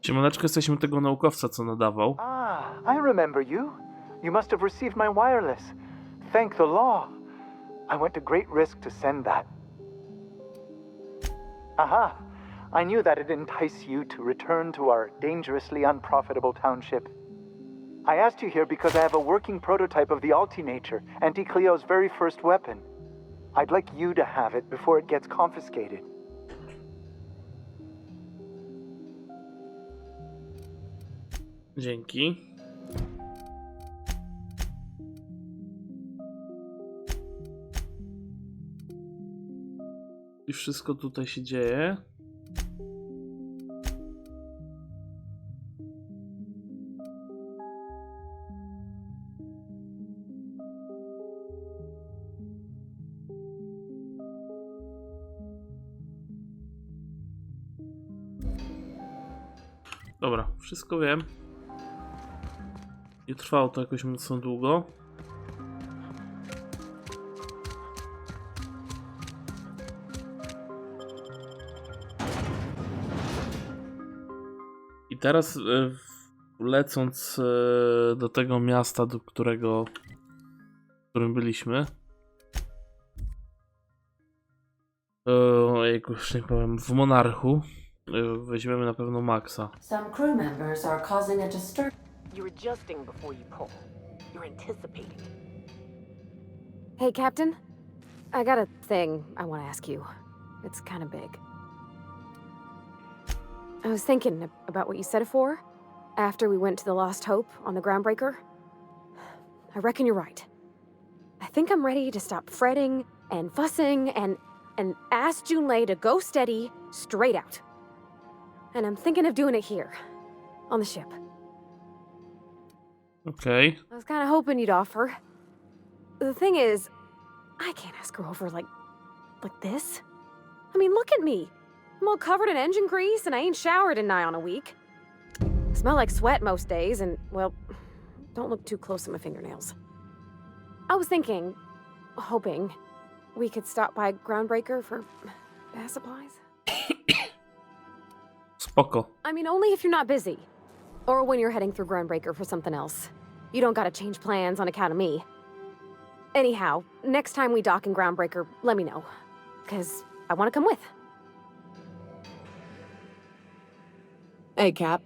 Siemaneczko, jesteśmy tego naukowca, co nadawał. I remember you. You must have received my wireless. Thank the law. I went to great risk to send that. Aha! I knew that it'd entice you to return to our dangerously unprofitable township. I asked you here because I have a working prototype of the Altinature, Auntie Cleo's very first weapon. I'd like you to have it before it gets confiscated. Dzięki. I wszystko tutaj się dzieje. Dobra, wszystko wiem. Nie trwało to jakoś mocno długo. I teraz lecąc do tego miasta, w którym byliśmy. Jakoś nie powiem, w Monarchu. Weźmiemy na pewno Maxa. Some crew members are causing a disturbance. You're adjusting before you pull. You're anticipating. Hey, Captain. I got a thing I want to ask you. It's kind of big. I was thinking about what you said before, after we went to the Lost Hope on the Groundbreaker. I reckon you're right. I think I'm ready to stop fretting and fussing and ask Junlei to go steady, straight out. And I'm thinking of doing it here, on the ship. Okay. I was kind of hoping you'd offer. The thing is, I can't ask her over like this. I mean, look at me. I'm all covered in engine grease and I ain't showered in nigh on a week. I smell like sweat most days and, well, don't look too close at my fingernails. I was thinking, hoping, we could stop by Groundbreaker for gas supplies. Spoko. I mean, only if you're not busy. Or when you're heading through Groundbreaker for something else. You don't gotta change plans on account of me. Anyhow, next time we dock in Groundbreaker, let me know. 'Cause I wanna come with. Hey, Cap.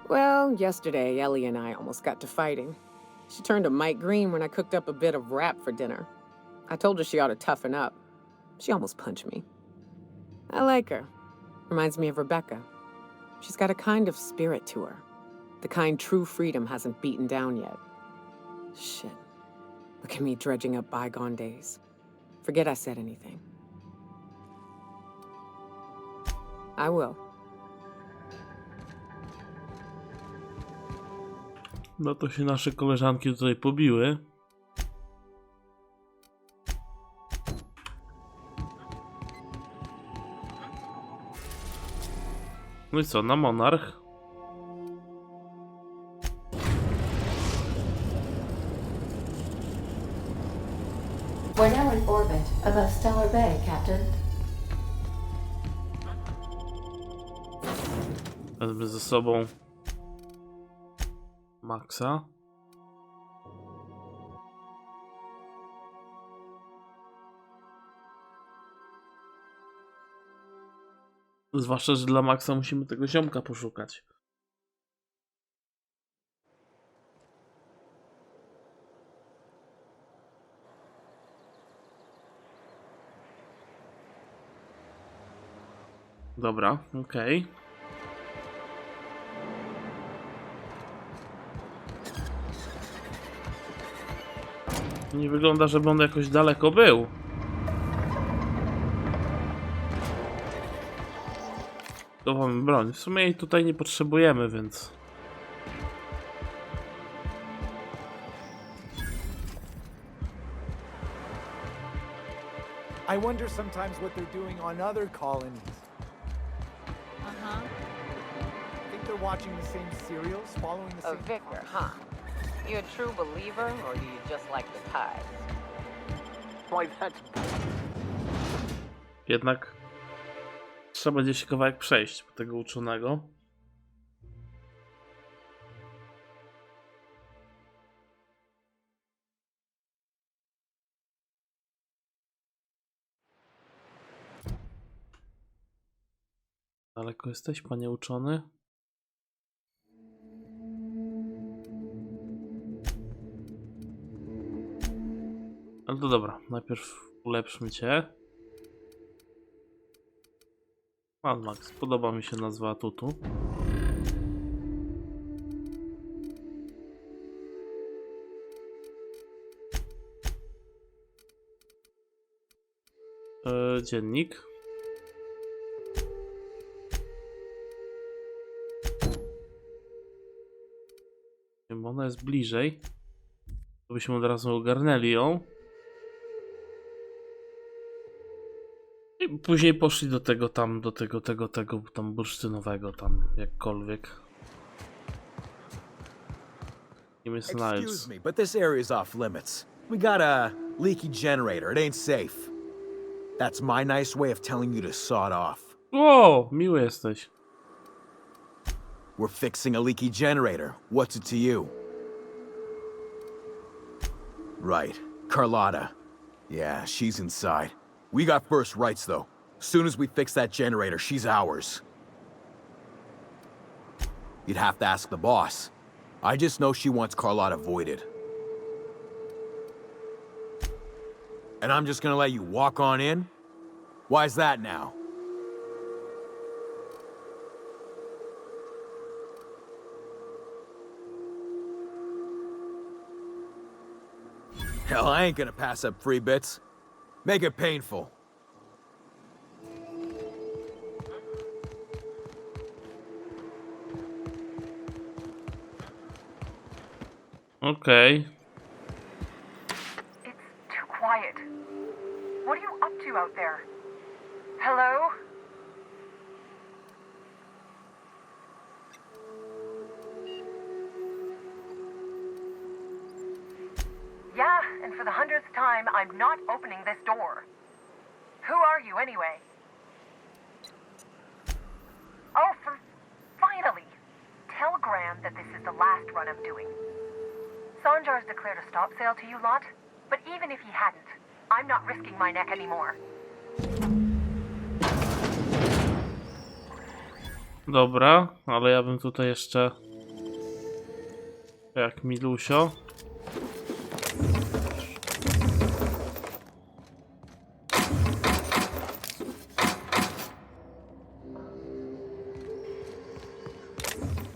Well, yesterday, Ellie and I almost got to fighting. She turned to Mike Green when I cooked up a bit of wrap for dinner. I told her she ought to toughen up. She almost punched me. I like her. Reminds me of Rebecca. She's got a kind of spirit to her. The kind true freedom hasn't beaten down yet. Shit. Look at me dredging up bygone days. Forget I said anything. I will. No to się nasze koleżanki tutaj pobiły. No i co, na Monarch? We're now in orbit above Stellar Bay, Captain. Wezmę ze sobą Maxa. Zwłaszcza, że dla Maxa musimy tego ziomka poszukać. Dobra, okej. Nie wygląda, żeby on jakoś daleko był. To mamy broń. W sumie jej tutaj nie potrzebujemy, więc... I wonder sometimes what they're doing on other colonies. Think they're watching the same serials, following the A same... vicar, huh? You a true believer, or do you just like the tides? Why, that's... Jednak Trzeba będzie się kawałek przejść po tego uczonego. Daleko jesteś, panie uczony? Ale to dobra, najpierw ulepszmy cię. Mad Max, podoba mi się nazwa atutu. Dziennik. Bo ona jest bliżej. To byśmy od razu ogarnęli ją. I później poszli do tego tam, do tego tam bursztynowego, tam jakkolwiek. Nim jest Excuse Niles. me, but this area's off limits. We got a leaky generator. It ain't safe. That's my nice way of telling you to saw it off. O, miły jesteś. We're fixing a leaky generator. What's it to you? Right. Carlotta. Yeah, she's inside. We got first rights, though. Soon as we fix that generator, she's ours. You'd have to ask the boss. I just know she wants Carlotta voided. And I'm just gonna let you walk on in? Why's that now? Hell, I ain't gonna pass up free bits. Make it painful. Okej. It's too quiet. What are you up to out there? Hello? Yeah, and for the 100th time, I'm not opening this door. Who are you, anyway? Oh, finally! Tell Graham that this is the last run I'm doing. Sanjar's declared a stop sale to you lot, but even if he hadn't, I'm not risking my neck anymore. Dobra, ale ja bym tutaj jeszcze... Jak Milusio.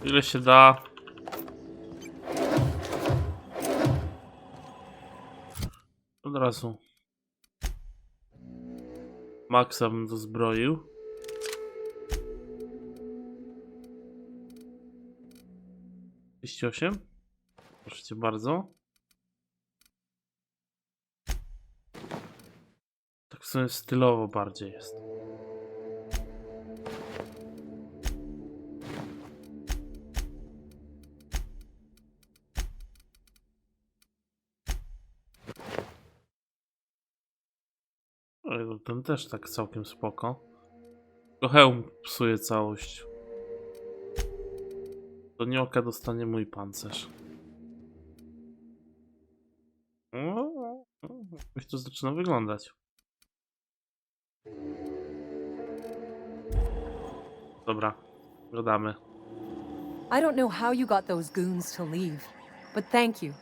Ile się da? Od razu Maxa bym dozbroił. Osiem. Proszę cię bardzo. Tak w sumie stylowo bardziej jest. Ale ten też tak całkiem spoko. Tylko hełm psuje całość. Do nioka dostanie mój pancerz. Jakoś to zaczyna wyglądać. Dobra, gadamy. I don't know how you got those goons to leave, but thank you.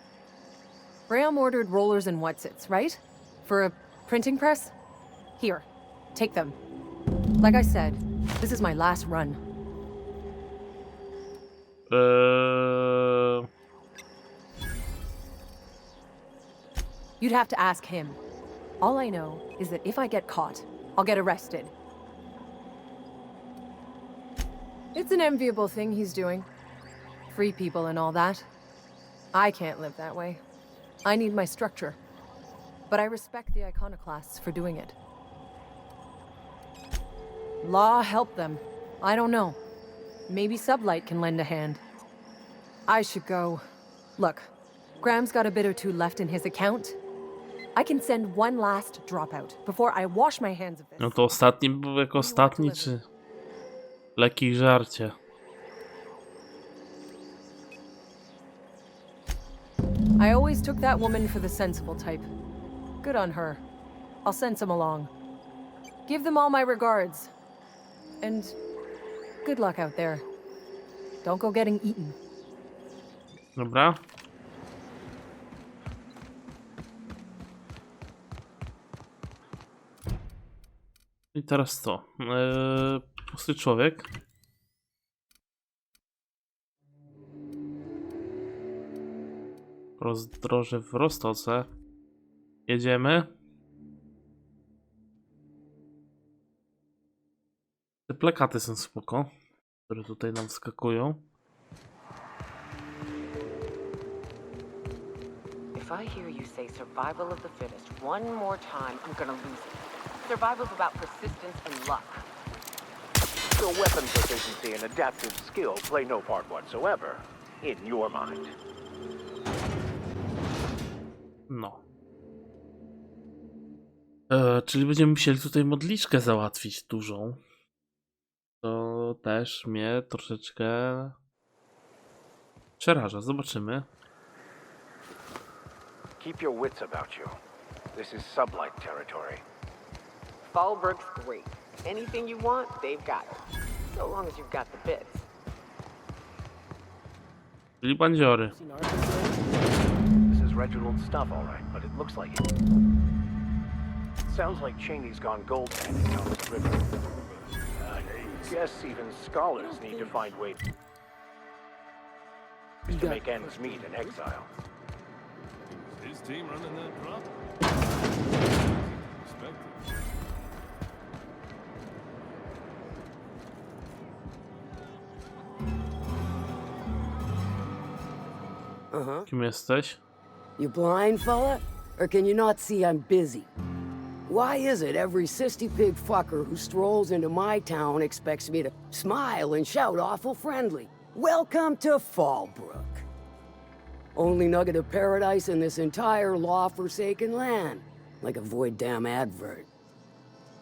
Graham ordered rollers and whatsits, right? For a printing press? Here, take them. Like I said, this is my last run. You'd have to ask him. All I know is that if I get caught, I'll get arrested. It's an enviable thing he's doing. Free people and all that. I can't live that way. I need my structure. But I respect the iconoclasts for doing it. Law help them. I don't know. Maybe Sublight can lend a hand. I should go. Look, Graham's got a bit or two left in his account. I can send one last dropout before I wash my hands of this. No to ostatni był jak ostatni, czy... Leki i żarcie. I always took that woman for the sensible type. Good on her. I'll send some along. Give them all my regards. And good luck out there. Don't go getting eaten. Dobra. I teraz co? Pusty człowiek. Rozdroże w Roztoce. Jedziemy. Te plakaty są spoko, które tutaj nam wskakują. If I hear you say survival of the fittest one more time, I'm gonna lose it. Survival's about persistence and luck. So weapon proficiency and adaptive skill play no part whatsoever, in your mind. No. Czyli będziemy musieli tutaj modliszkę załatwić dużą. To też mnie troszeczkę przeraża. Zobaczymy. Keep your wits about you. This is sublight territory. Fallbrook's great. Anything you want, they've got it. So long as you've got the bits. Czyli bandziory. This is Reginald's stuff, all right, but it looks like it. Sounds like Cheney's gone gold standing down this river. I guess even scholars need to find ways to make ends meet in exile. His team running that drop? Respected. Kim jesteś? You blind, fella? Or can you not see I'm busy? Why is it every sissy pig fucker who strolls into my town expects me to smile and shout awful friendly? Welcome to Fallbrook. Only nugget of paradise in this entire law-forsaken land. Like a void damn advert.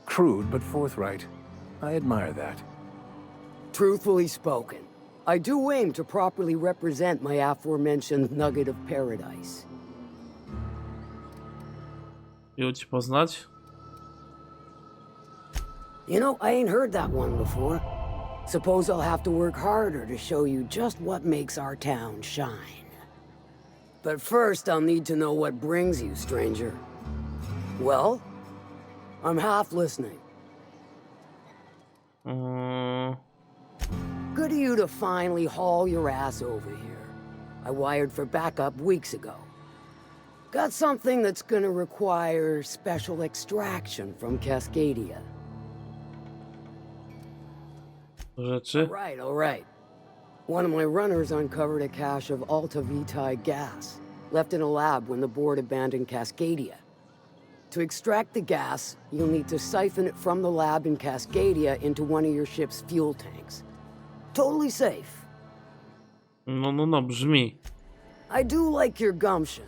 Crude but forthright. I admire that. Truthfully spoken, I do aim to properly represent my aforementioned nugget of paradise. Miło ci poznać. You know, I ain't heard that one before. Suppose I'll have to work harder to show you just what makes our town shine. But first, I'll need to know what brings you, stranger. Well, I'm half listening. Good of you to finally haul your ass over here. I wired for backup weeks ago. Got something that's gonna require special extraction from Cascadia. Rzeczy. All right. One of my runners uncovered a cache of Alta Vitae gas, left in a lab when the board abandoned Cascadia. To extract the gas, you'll need to siphon it from the lab in Cascadia into one of your ship's fuel tanks. Totally safe. No, brzmi. I do like your gumption,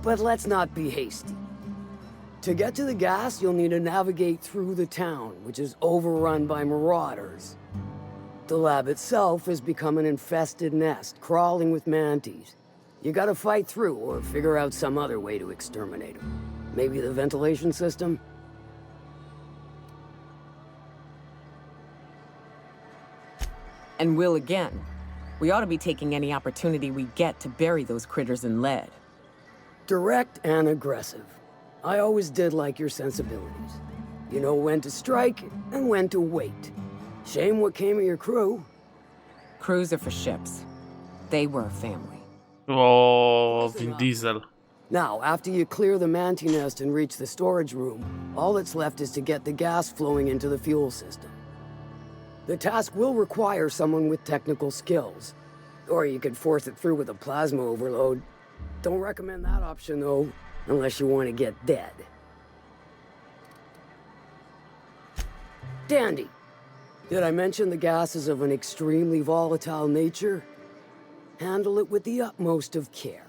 but let's not be hasty. To get to the gas, you'll need to navigate through the town, which is overrun by marauders. The lab itself has become an infested nest, crawling with mantis. You gotta fight through or figure out some other way to exterminate them. Maybe the ventilation system? And will again. We ought to be taking any opportunity we get to bury those critters in lead. Direct and aggressive. I always did like your sensibilities. You know when to strike and when to wait. Shame what came of your crew. Crews are for ships. They were a family. O, Vin Diesel. Now, after you clear the manti nest and reach the storage room, all that's left is to get the gas flowing into the fuel system. The task will require someone with technical skills. Or you could force it through with a plasma overload. Don't recommend that option, though, unless you want to get dead. Dandy. Did I mention the gas is of an extremely volatile nature? Handle it with the utmost of care.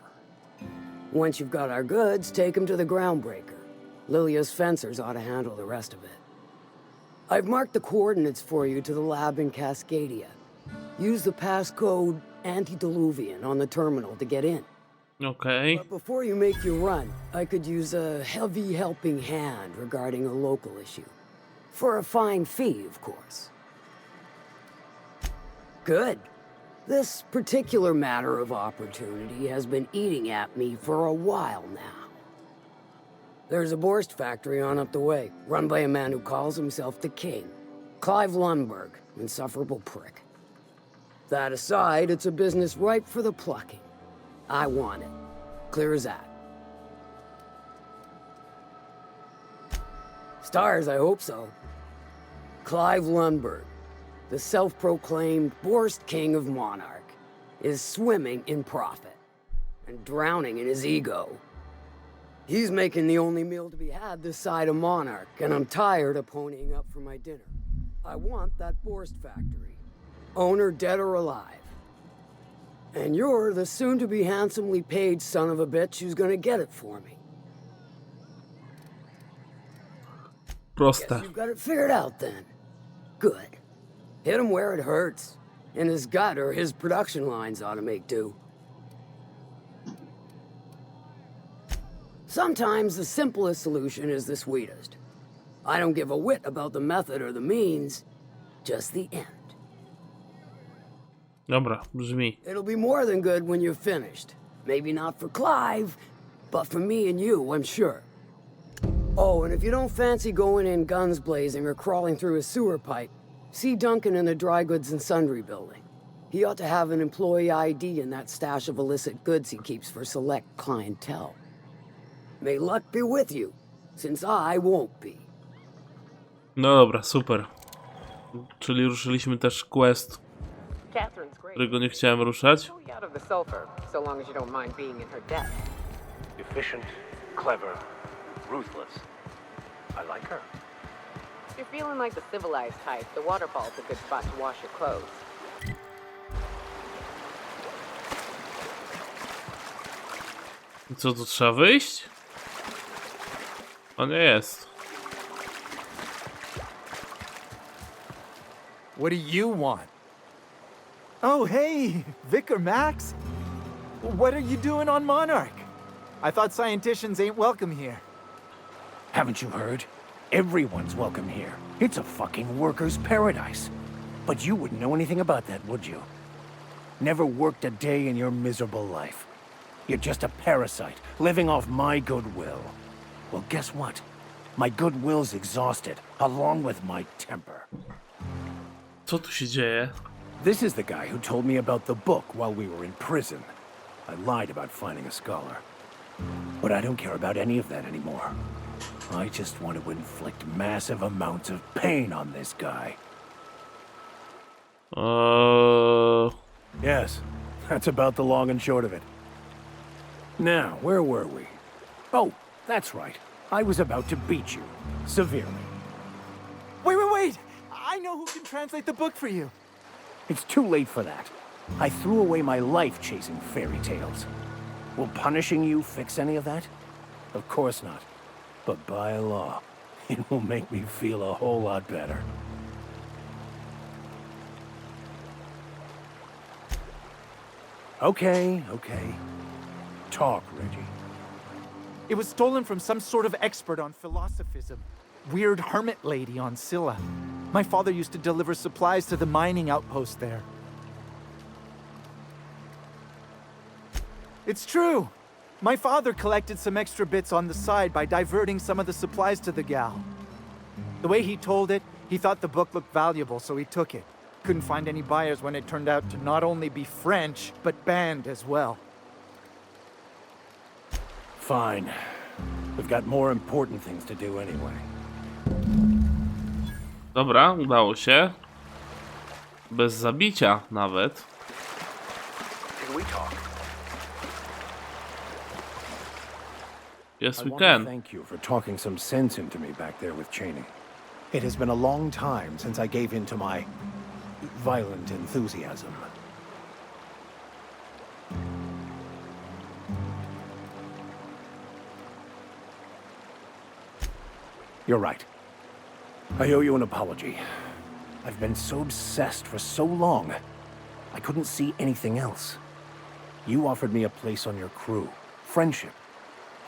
Once you've got our goods, take them to the groundbreaker. Lilia's fencers ought to handle the rest of it. I've marked the coordinates for you to the lab in Cascadia. Use the passcode Antediluvian on the terminal to get in. Okej. But before you make your run, I could use a heavy helping hand regarding a local issue. For a fine fee, of course. Good. This particular matter of opportunity has been eating at me for a while now. There's a Borst factory on up the way, run by a man who calls himself the King. Clive Lundberg, insufferable prick. That aside, it's a business ripe for the plucking. I want it. Clear as that. Stars, I hope so. Clive Lundberg, the self-proclaimed Borst King of Monarch, is swimming in profit and drowning in his ego. He's making the only meal to be had this side of Monarch, and I'm tired of ponying up for my dinner. I want that Borst factory, owner dead or alive. And you're the soon-to-be handsomely paid son of a bitch who's gonna get it for me. Proste. Guess you've got it figured out then. Good. Hit him where it hurts. In his gut, or his production lines ought to make do. Sometimes the simplest solution is the sweetest. I don't give a whit about the method or the means, just the end. Dobra, brzmi. It'll be more than good when you're finished. Maybe not for Clive, but for me and you, I'm sure. Oh, and if you don't fancy going in guns blazing or crawling through a sewer pipe, see Duncan in the dry goods and sundry building. He ought to have an employee ID in that stash of illicit goods he keeps for select clientele. May luck be with you, since I won't be. No dobra, super. Czyli ruszyliśmy też quest, Catherine's great. którego nie chciałem ruszać. Totally out of the sulfur, so long as you don't mind being in her debt. Efficient, clever, ruthless. I like her. If you're feeling like the civilized type, the waterfall's a good spot to wash your clothes. I co, tu trzeba wyjść? O, nie jest. What do you want? Oh, hey, Vicar Max. What are you doing on Monarch? I thought scienticians ain't welcome here. Haven't you heard? Everyone's welcome here. It's a fucking worker's paradise. But you wouldn't know anything about that, would you? Never worked a day in your miserable life. You're just a parasite, living off my goodwill. Well, guess what? My goodwill's exhausted, along with my temper. Co tu się dzieje? This is the guy who told me about the book while we were in prison. I lied about finding a scholar. But I don't care about any of that anymore. I just want to inflict massive amounts of pain on this guy. Yes, that's about the long and short of it. Now, where were we? Oh, that's right. I was about to beat you. Severely. Wait! I know who can translate the book for you. It's too late for that. I threw away my life chasing fairy tales. Will punishing you fix any of that? Of course not. But by law, it will make me feel a whole lot better. Okay. Talk, Reggie. It was stolen from some sort of expert on philosophism. Weird hermit lady on Scylla. My father used to deliver supplies to the mining outpost there. It's true. My father collected some extra bits on the side by diverting some of the supplies to the gal. The way he told it, he thought the book looked valuable, so he took it. Couldn't find any buyers when it turned out to not only be French, but banned as well. Fine. We've got more important things to do anyway. Dobra, udało się. Bez zabicia nawet. Can we talk? Yes, I we want can. to thank you for talking some sense into me back there with Cheney. It has been a long time since I gave in to my violent enthusiasm. You're right. I owe you an apology. I've been so obsessed for so long. I couldn't see anything else. You offered me a place on your crew, friendship,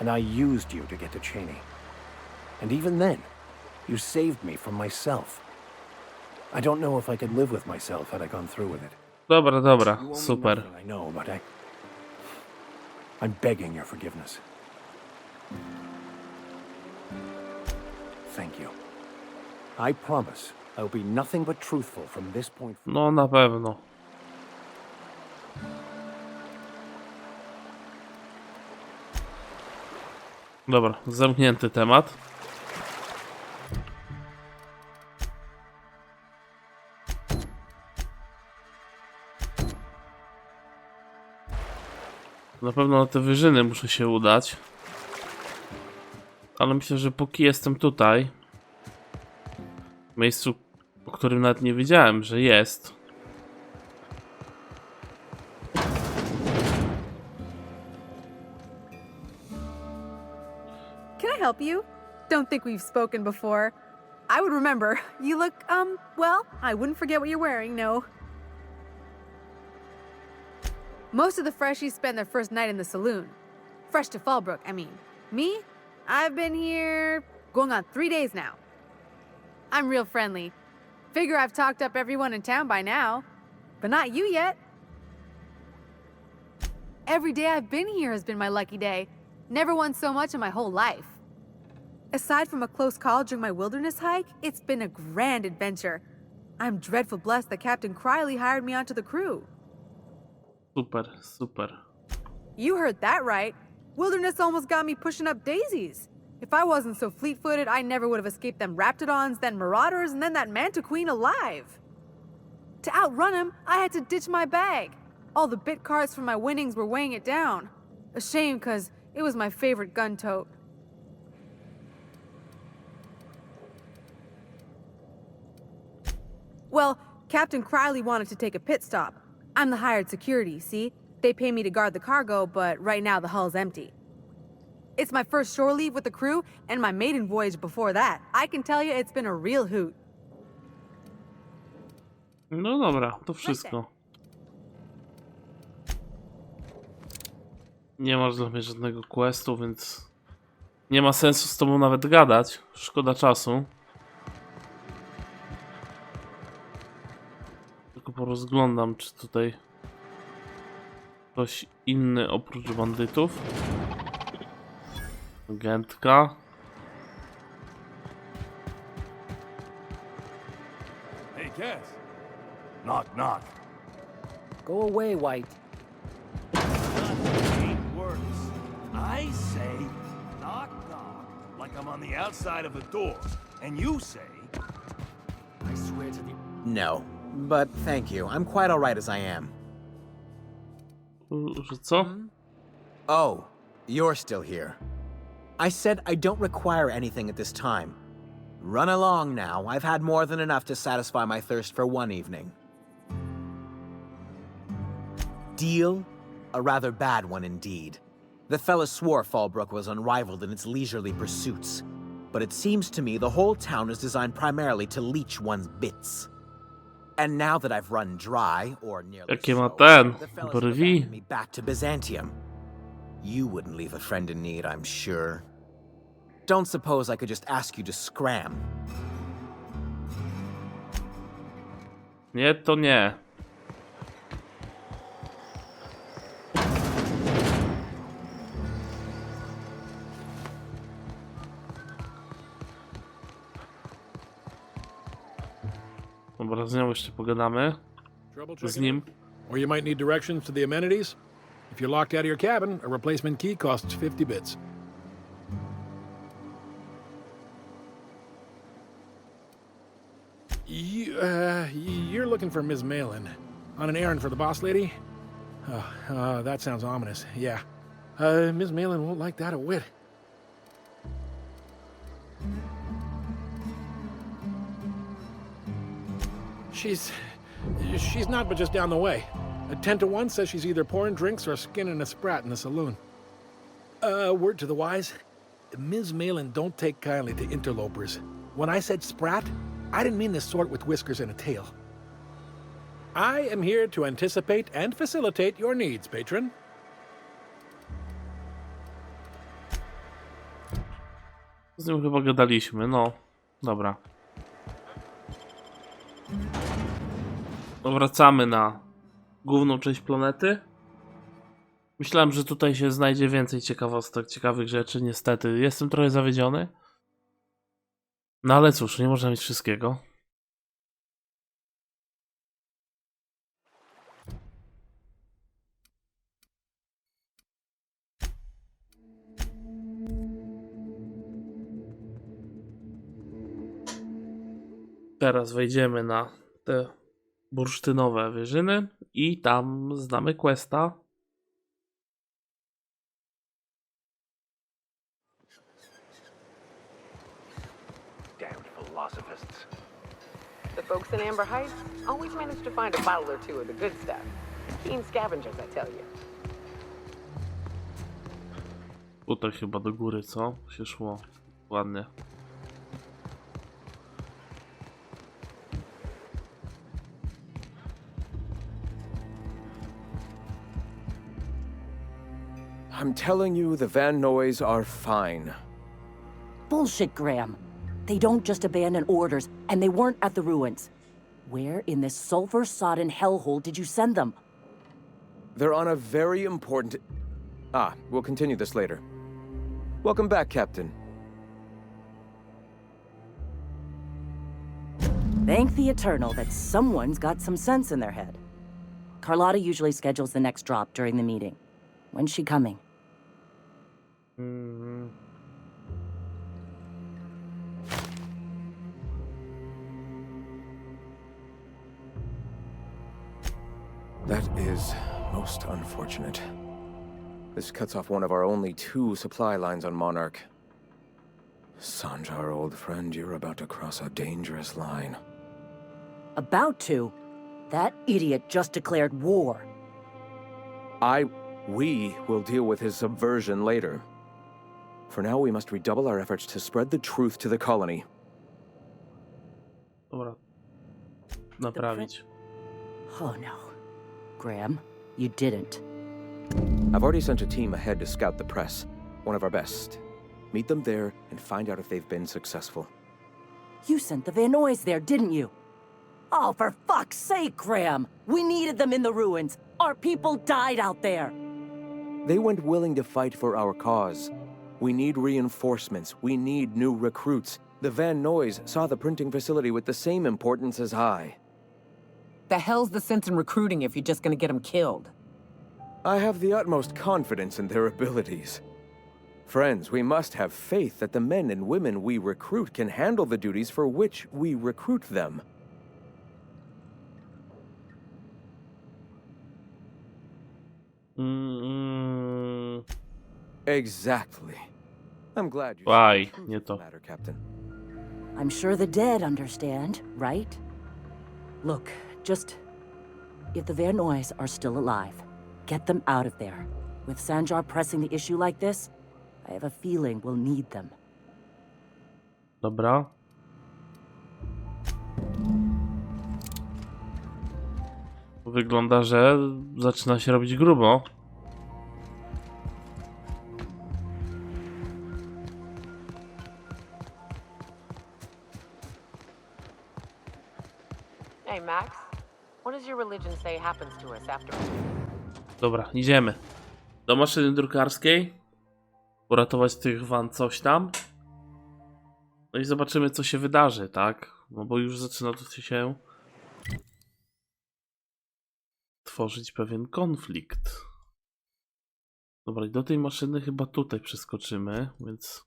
and I used you to get to Cheney. And even then, you saved me from myself. I don't know if I could live with myself had I gone through with it. Dobra, dobra, You owe me super. nothing, I know, but I'm begging your forgiveness. Thank you. I promise I'll be nothing but truthful from this point forward. No, na pewno. Dobra, zamknięty temat. Na pewno na te wyżyny muszę się udać. Ale myślę, że póki jestem tutaj, w miejscu, o którym nawet nie wiedziałem, że jest. Can I help you? Don't think we've spoken before. I would remember. You look, well, I wouldn't forget what you're wearing, no. Most of the freshies spend their first night in the saloon. Fresh to Fallbrook, I mean. Me? I've been here going on 3 days now. I'm real friendly. Figure I've talked up everyone in town by now. But not you yet. Every day I've been here has been my lucky day. Never won so much in my whole life. Aside from a close call during my wilderness hike, it's been a grand adventure. I'm dreadful blessed that Captain Criley hired me onto the crew. Super, super. You heard that right. Wilderness almost got me pushing up daisies. If I wasn't so fleet-footed, I never would have escaped them Raptidons, then Marauders, and then that Mantiqueen alive. To outrun him, I had to ditch my bag. All the bit cards from my winnings were weighing it down. A shame, cause it was my favorite gun tote. Well, Captain Criley wanted to take a pit stop. I'm the hired security, see? They pay me to guard the cargo, but right now the hull's empty. It's my first shore leave with the crew, and my maiden voyage before that. I can tell you it's been a real hoot. No dobra, to wszystko. Nie masz dla mnie żadnego questu, więc nie ma sensu z tobą nawet gadać. Szkoda czasu. Tylko porozglądam, czy tutaj ktoś inny oprócz bandytów. Agentka. Hey, Cass. Knock, knock. Go away, White. Ain't words. I say knock, knock, like I'm on the outside of the door. And you say... I swear to the... No, but thank you. I'm quite all right as I am. Że co? Oh, you're still here. I said I don't require anything at this time. Run along now. I've had more than enough to satisfy my thirst for one evening. Deal? A rather bad one indeed. The fella swore Fallbrook was unrivaled in its leisurely pursuits. But it seems to me the whole town is designed primarily to leech one's bits. And now that I've run dry, or nearly Jakie ma so, ten the fellas brwi? abandoned me back to Byzantium. You wouldn't leave a friend in need, I'm sure. Don't suppose I could just ask you to scram. Nie, to nie. Dobra, z nią jeszcze pogadamy. Z nim. Or you might need directions to the amenities. If you're locked out of your cabin, a replacement key costs 50 bits. You're looking for Ms. Malin. On an errand for the boss lady? Oh, that sounds ominous. Yeah. Ms. Malin won't like that a whit. She's not but just down the way. A 10 to 1 says she's either pouring drinks or skinning a sprat in the saloon. Word to the wise, Ms. Malin don't take kindly to interlopers. When I said sprat, I didn't mean the sort with whiskers and a tail. I am here to anticipate and facilitate your needs, patron. Z nim chyba gadaliśmy, no. Dobra. Wracamy na główną część planety. Myślałem, że tutaj się znajdzie więcej ciekawostek, ciekawych rzeczy. Niestety, jestem trochę zawiedziony. No ale cóż, nie można mieć wszystkiego. Teraz wejdziemy na te bursztynowe wyżyny i tam znamy questa. Damned philosophists. The folks in Amber Heights always manage to find a bottle or two of the good stuff. Keen scavengers, I tell you. Tutaj chyba do góry, co? Się szło. Ładnie. I'm telling you, the Van Noys are fine. Bullshit, Graham. They don't just abandon orders, and they weren't at the ruins. Where in this sulfur-sodden hellhole did you send them? They're on a very important... we'll continue this later. Welcome back, Captain. Thank the Eternal that someone's got some sense in their head. Carlotta usually schedules the next drop during the meeting. When's she coming? That is most unfortunate. This cuts off one of our only 2 supply lines on Monarch. Sanjar, old friend, you're about to cross a dangerous line. About to? That idiot just declared war. We will deal with his subversion later. For now, we must redouble our efforts to spread the truth to the colony. Dobra. Naprawić. Oh no. Graham, you didn't. I've already sent a team ahead to scout the press. One of our best. Meet them there and find out if they've been successful. You sent the Van Noys there, didn't you? Oh, for fuck's sake, Graham! We needed them in the ruins. Our people died out there. They went willing to fight for our cause. We need reinforcements. We need new recruits. The Van Noys saw the printing facility with the same importance as I. The hell's the sense in recruiting if you're just gonna get them killed? I have the utmost confidence in their abilities. Friends, we must have faith that the men and women we recruit can handle the duties for which we recruit them. Exactly. I'm glad you Why? Nie to. matter, Captain. I'm sure the dead understand, right? Look, just... If the Van Noys are still alive, get them out of there. With Sanjar pressing the issue like this, I have a feeling we'll need them. Dobra. Wygląda, że zaczyna się robić grubo. Hey, Max. What does your religion say happens to us after... Dobra, idziemy. Do maszyny drukarskiej. Uratować tych van coś tam. No i zobaczymy, co się wydarzy, tak? No bo już zaczyna tu się tworzyć pewien konflikt. Dobra, i do tej maszyny chyba tutaj przeskoczymy, więc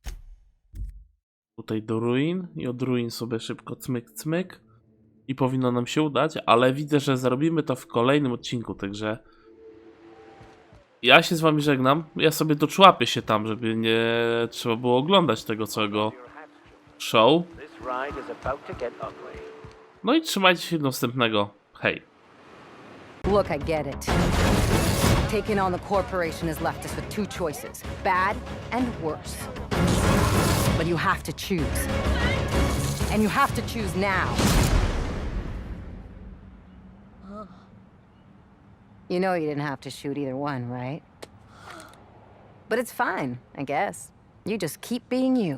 tutaj do ruin i od ruin sobie szybko cmyk, cmyk i powinno nam się udać, ale widzę, że zrobimy to w kolejnym odcinku, także ja się z wami żegnam. Ja sobie doczłapię się tam, żeby nie trzeba było oglądać tego całego show. No i trzymajcie się do następnego. Hej. Look, I get it. Taking on the corporation has left us with 2 choices, bad and worse. But you have to choose. And you have to choose now. You know you didn't have to shoot either one, right? But it's fine, I guess. You just keep being you.